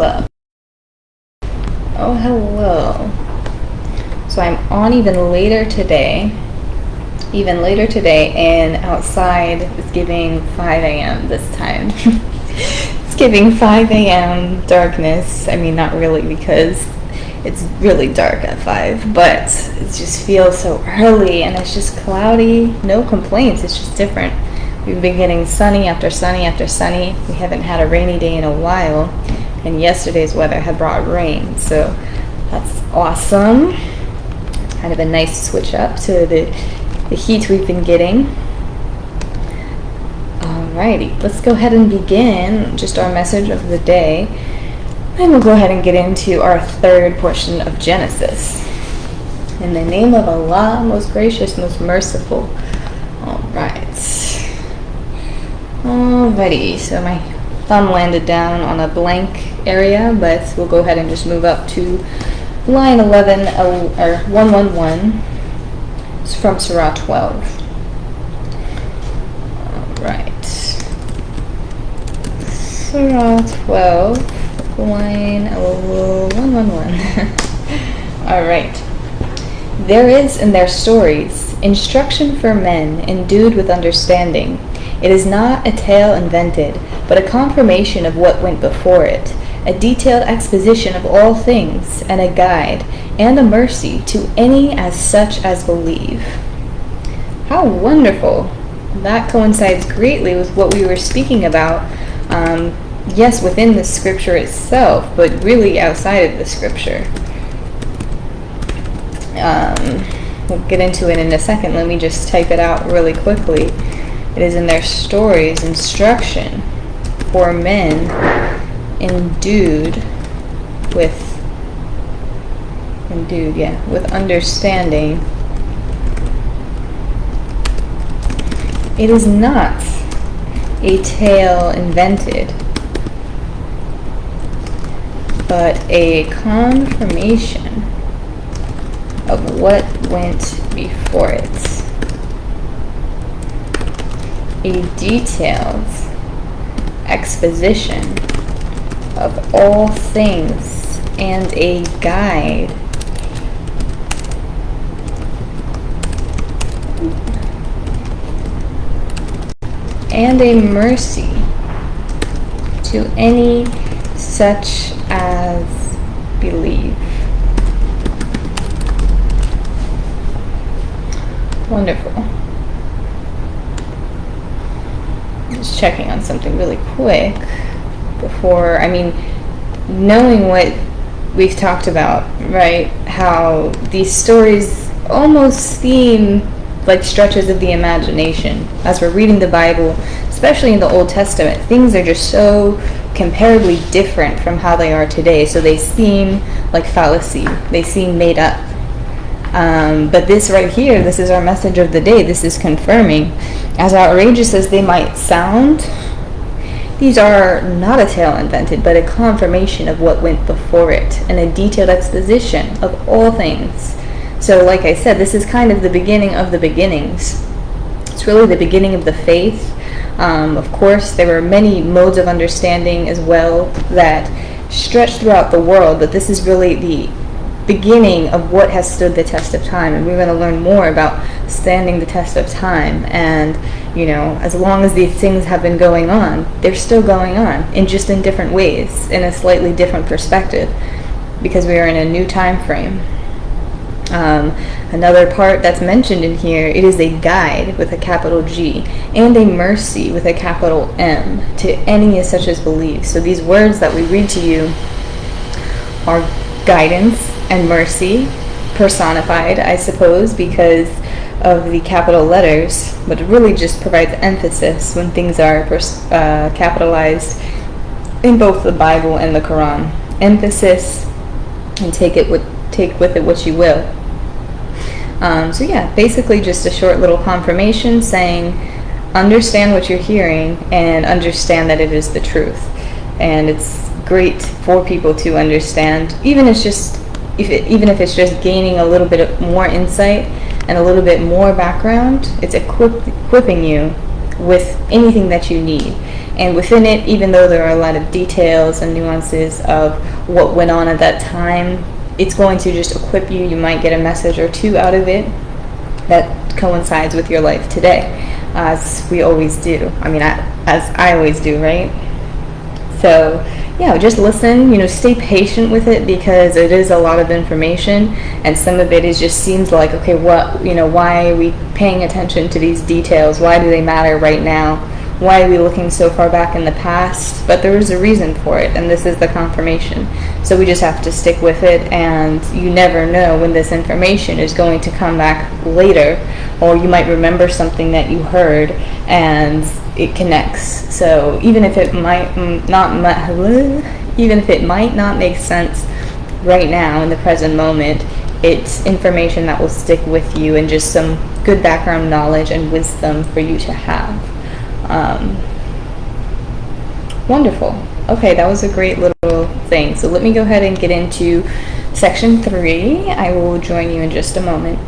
hello. Oh, hello. So I'm on even later today, and outside it's giving 5 a.m. this time. It's giving 5 a.m. darkness. I mean, not really, because it's really dark at 5, but it just feels so early, and it's just cloudy. No complaints, it's just different. We've been getting sunny after sunny after sunny. We haven't had a rainy day in a while, and yesterday's weather had brought rain, so that's awesome. Kind of a nice switch up to the heat we've been getting. Alrighty, let's go ahead and begin just our message of the day. And we'll go ahead and get into our third portion of Genesis. In the name of Allah, most gracious, most merciful. Alrighty, so my thumb landed down on a blank area, but we'll go ahead and just move up to line 11, or 111. It's from Surah 12. Alright. Surah 12, line 111. Alright. There is in their stories instruction for men endued with understanding. It is not a tale invented, but a confirmation of what went before it, a detailed exposition of all things, and a guide, and a mercy to any as such as believe. How wonderful! That coincides greatly with what we were speaking about, yes, within the scripture itself, but really outside of the scripture. We'll get into it in a second. Let me just type it out really quickly. It is in their stories, instruction for men endued with understanding. It is not a tale invented, but a confirmation of what went before it. A detailed exposition of all things and a guide and a mercy to any such as believe. Wonderful. Just checking on something really quick before, knowing what we've talked about, right? How these stories almost seem like stretches of the imagination. As we're reading the Bible, especially in the Old Testament, things are just so comparably different from how they are today. So they seem like fallacy. They seem made up. But this right here, this is our message of the day. This is confirming, as outrageous as they might sound, these are not a tale invented, but a confirmation of what went before it, and a detailed exposition of all things. So like I said, this is kind of the beginning of the beginnings. It's really the beginning of the faith. Of course, there were many modes of understanding as well that stretch throughout the world, but this is really the beginning of what has stood the test of time, and we're going to learn more about standing the test of time. And as long as these things have been going on, they're still going on, in different ways, in a slightly different perspective, because we are in a new time frame. Another part that's mentioned in here, it is a guide with a capital G and a mercy with a capital M to any as such as believe. So these words that we read to you are guidance and mercy personified, I suppose, because of the capital letters, but it really just provides emphasis when things are capitalized in both the Bible and the Quran. Emphasis, and take with it what you will. So yeah, basically just a short little confirmation saying, understand what you're hearing and understand that it is the truth. And it's great for people to understand, even if it's just gaining a little bit more insight and a little bit more background. It's equipping you with anything that you need. And within it, even though there are a lot of details and nuances of what went on at that time, it's going to just equip you. You might get a message or two out of it that coincides with your life today, as we always do. I mean, as I always do, right? So, yeah, just listen, stay patient with it, because it is a lot of information, and some of it just seems like, okay, why are we paying attention to these details? Why do they matter right now? Why are we looking so far back in the past? But there is a reason for it, and this is the confirmation. So we just have to stick with it, and you never know when this information is going to come back later, or you might remember something that you heard and it connects. So even if it might not make sense right now in the present moment, it's information that will stick with you, and just some good background knowledge and wisdom for you to have. Wonderful. Okay, that was a great little thing. So let me go ahead and get into section 3. I will join you in just a moment.